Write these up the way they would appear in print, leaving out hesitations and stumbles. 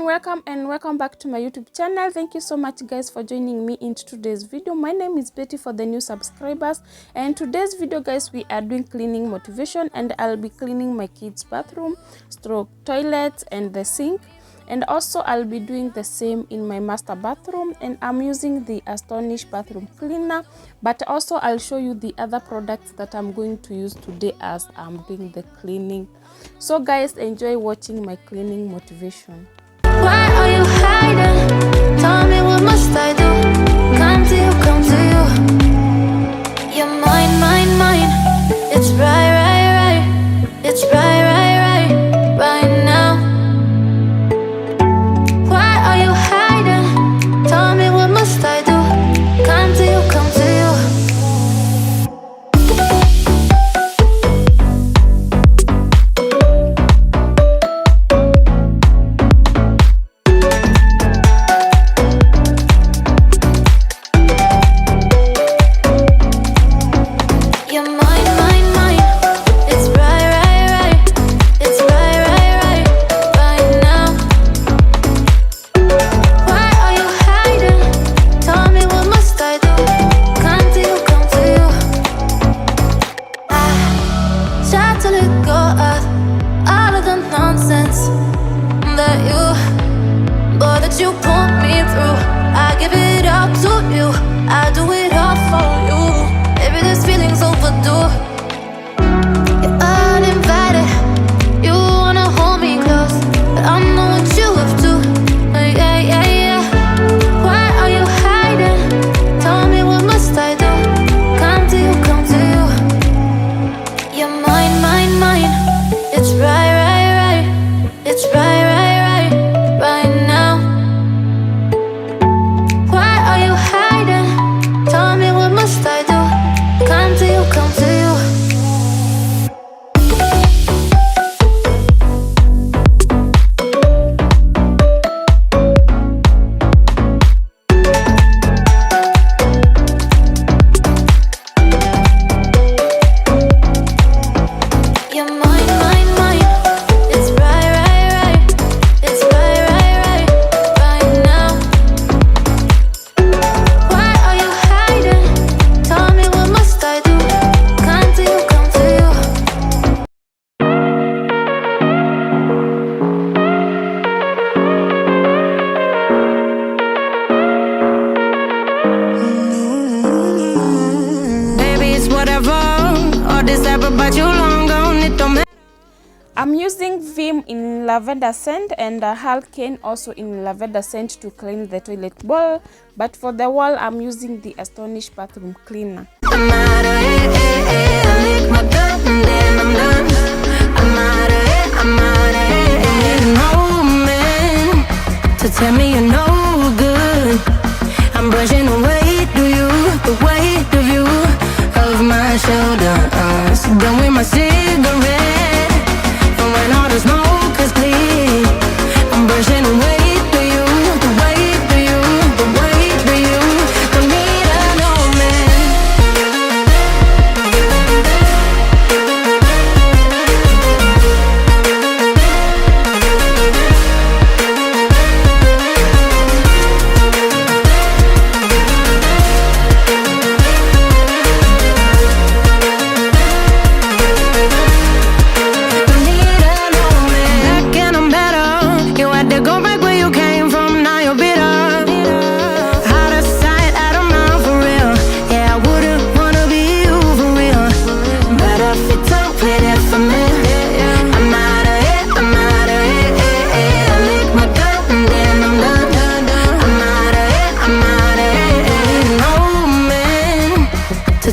everyone, welcome back to my YouTube channel. Thank you so much guys for joining me in today's video. My name is Betty for the new subscribers, and today's video guys, we are doing cleaning motivation, and I'll be cleaning my kids bathroom, toilets and the sink, and also I'll be doing the same in my master bathroom, and I'm using the Astonish bathroom cleaner, but also I'll show you the other products that I'm going to use today as I'm doing the cleaning. So guys, enjoy watching my cleaning motivation. Why are you hiding? Tell me, what must I do? Come to you, come to you. You're mine, mine, mine. It's right, right, right. It's right, right, right, right now. Why are you hiding? Tell me, what must I do? Come to you, come to you. You put me through, I give it up to you, I do it all for you. Maybe this feeling's overdue. You're uninvited, you wanna hold me close, but I know what you have to. Yeah, yeah, yeah. Why are you hiding? Tell me, what must I do? Come to you, come to you. You're mine, mine, mine. It's right, right, right. It's right, right, right, right now. Tell me, what must I do? Come to you, come to you. You're mine, mine, mine. It's right, right, right. It's right, right, right, right now. Why are you hiding? Tell me, what must I do? Come to you, come to you. Baby, it's whatever. All this ever, but you long gone. It don't matter. I'm using Vim in lavender scent and Halkane also in lavender scent to clean the toilet bowl, but for the wall I'm using the Astonish bathroom cleaner. I'm out of here. I lick my gun and then I'm done. I'm out of here. I'm out of here. No man to tell me you're no good. I'm brushing away the weight of you of my shoulders. Done with my cigarette, and when all the smoke is clear, I'm brushing away the weight of you, the weight of you. Don't need a no man.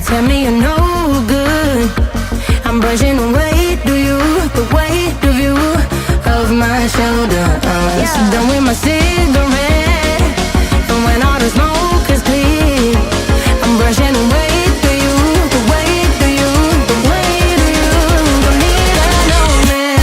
Tell me you're no good. I'm brushing away the weight of you of my shoulders. Done with my cigarette, and when all the smoke is clear, I'm brushing away the weight of you, the weight of you. Don't need a no man.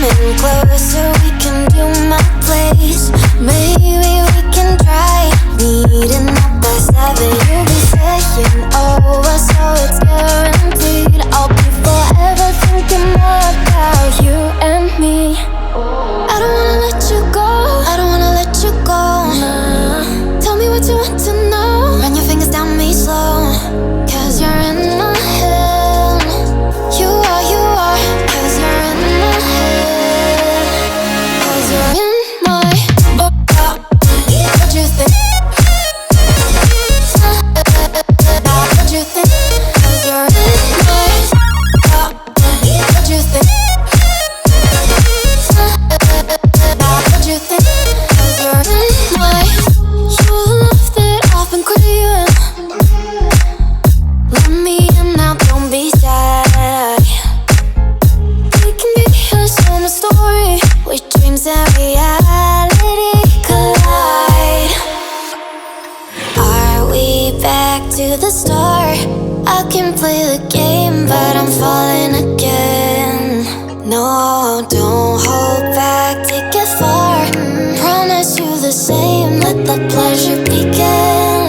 coming closer, we can do my place. Maybe we can try meeting up by 7. You'll be saying over, so it's guaranteed. I'll be forever thinking more about you and me. I don't wanna let you go, I don't wanna let you go. Nah. Tell me what you want to know. Run your fingers down me slow, 'cause you're in my head. You are, 'cause you're in my head. 'Cause you're in my what you think? What you think? 'Cause you're in my what you think? What you think? 'Cause you're in my love that I've been craving. Let me in now, don't be shy. We can be a summer story where dreams and reality collide. Are we back to the start? I can play the game, but I'm falling again. No, don't hold back, take it far. Promise you the same, let the pleasure begin.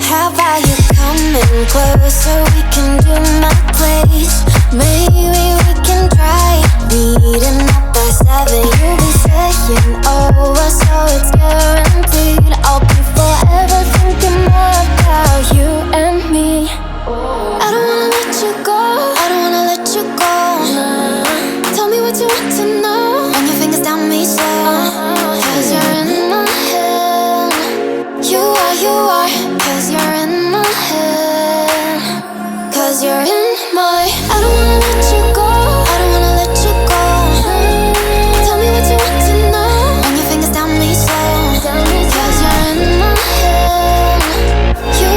How about you coming closer, we can do my place. Maybe we can try meeting up by 7. You'll be saying over, so it's guaranteed. I'll be forever thinking more about you and me. I don't wanna let you go, I don't wanna let you go. Nah. Tell me what you want to know. Run your fingers down me slow, 'cause you're in my head. You are, 'cause you're in my head. 'Cause you're in my. I don't wanna let you go, I don't wanna let you go. Tell me what you want to know. Run your fingers down me slow, 'cause you're in my head. You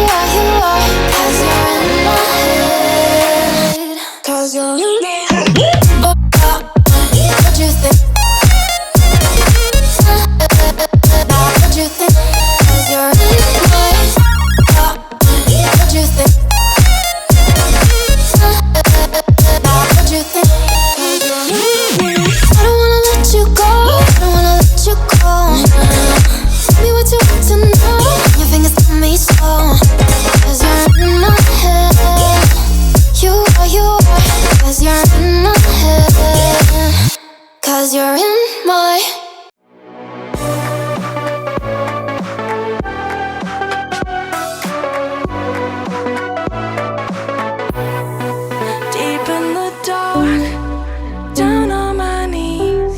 are, 'cause you're in my head. 'Cause you're in my head. What you think? What you think? 'Cause you're in my. What you think? What you think? 'Cause you're in my. I don't wanna let you go, I don't wanna let you go. Tell me what you want to know. Your fingers tell me slow, 'cause you're in my head. You are, 'cause you're in my head. 'Cause you're in my. Deep in the dark, down on my knees,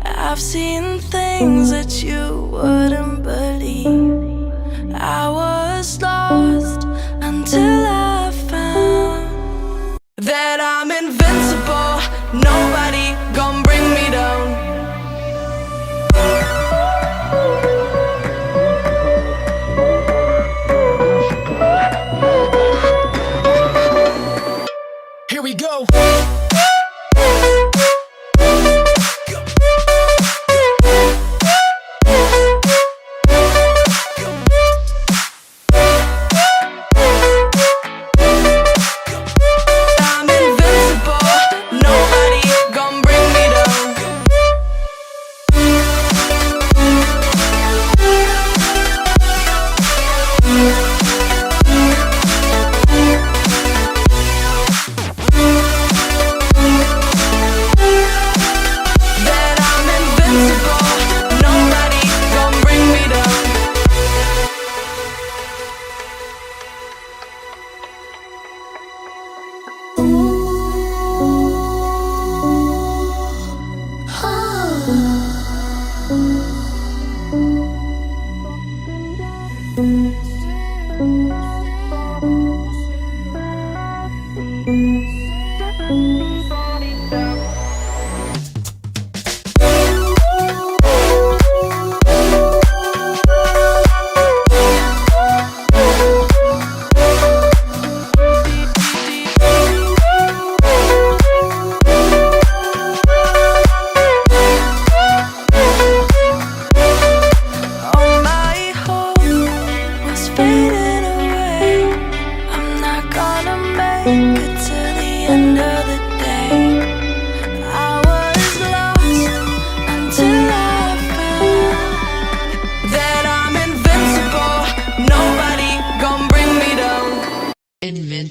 I've seen things that you wouldn't believe. I was lost until I found that I'm invincible. Nobody gon' bring me down. Here we go.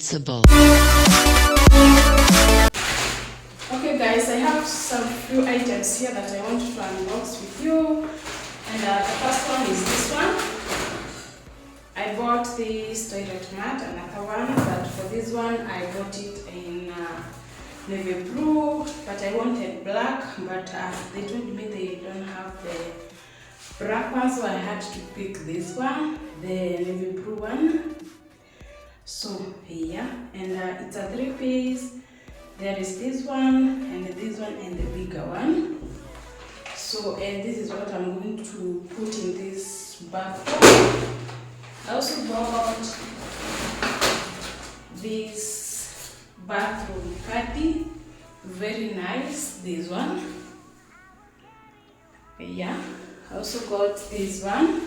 Sensible. Okay guys, I have some few items here that I want to unbox with you, and the first one is this one. I bought this toilet mat, another one, but for this one I bought it in navy blue, but I wanted black, but they told me they don't have the black one, so I had to pick this one, the navy blue one. So yeah, and it's a 3-piece. There is this one and the bigger one. So and this is what I'm going to put in this bathroom. I also bought this bathroom caddy, very nice, this one. Yeah, I also got this one,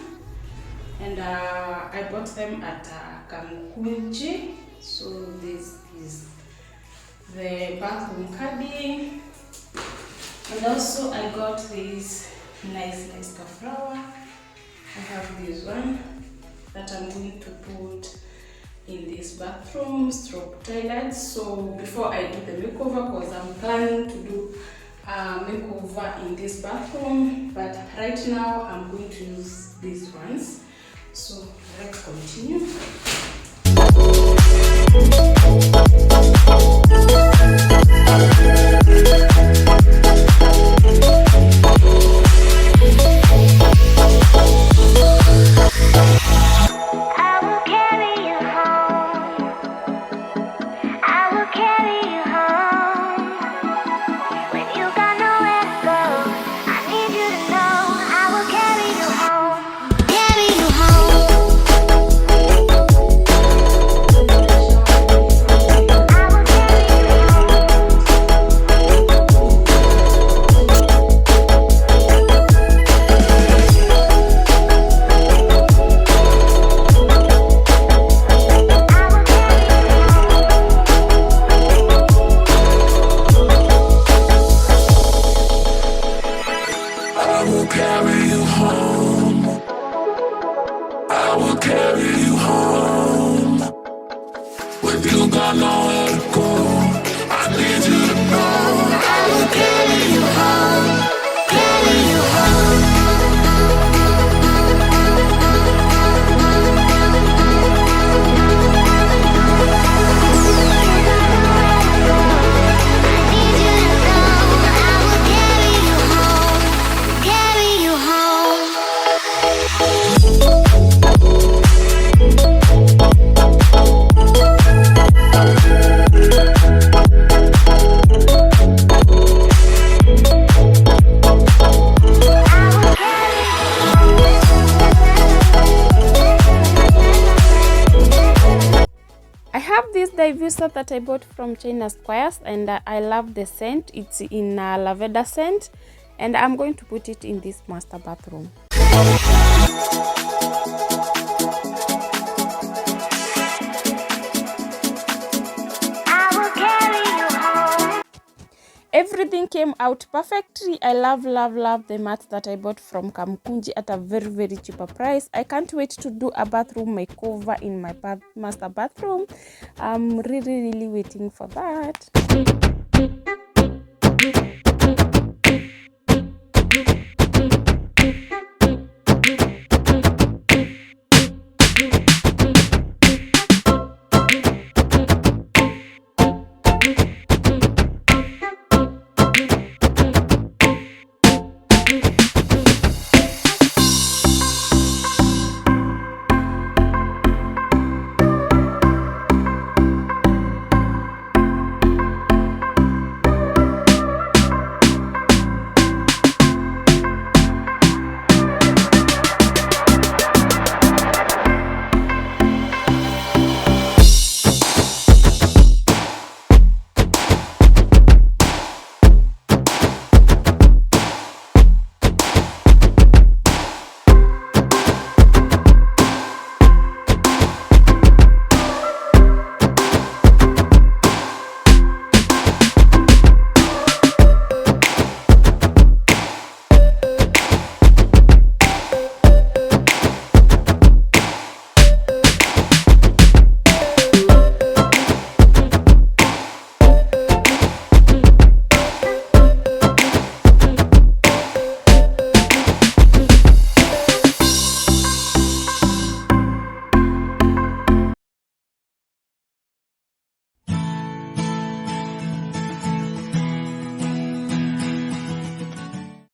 and I bought them at Kamkunji. So this is the bathroom caddy, and also I got this nice flower. I have this one that I'm going to put in this bathroom stroke toilet. So before I do the makeover, because I'm planning to do a makeover in this bathroom, but right now I'm going to use these ones. So let's continue. Diffuser that I bought from China Squares, and I love the scent. It's in lavender scent, and I'm going to put it in this master bathroom. Everything came out perfectly. I love the mats that I bought from Kamkunji at a very cheaper price. I can't wait to do a bathroom makeover in my master bathroom. I'm really waiting for that.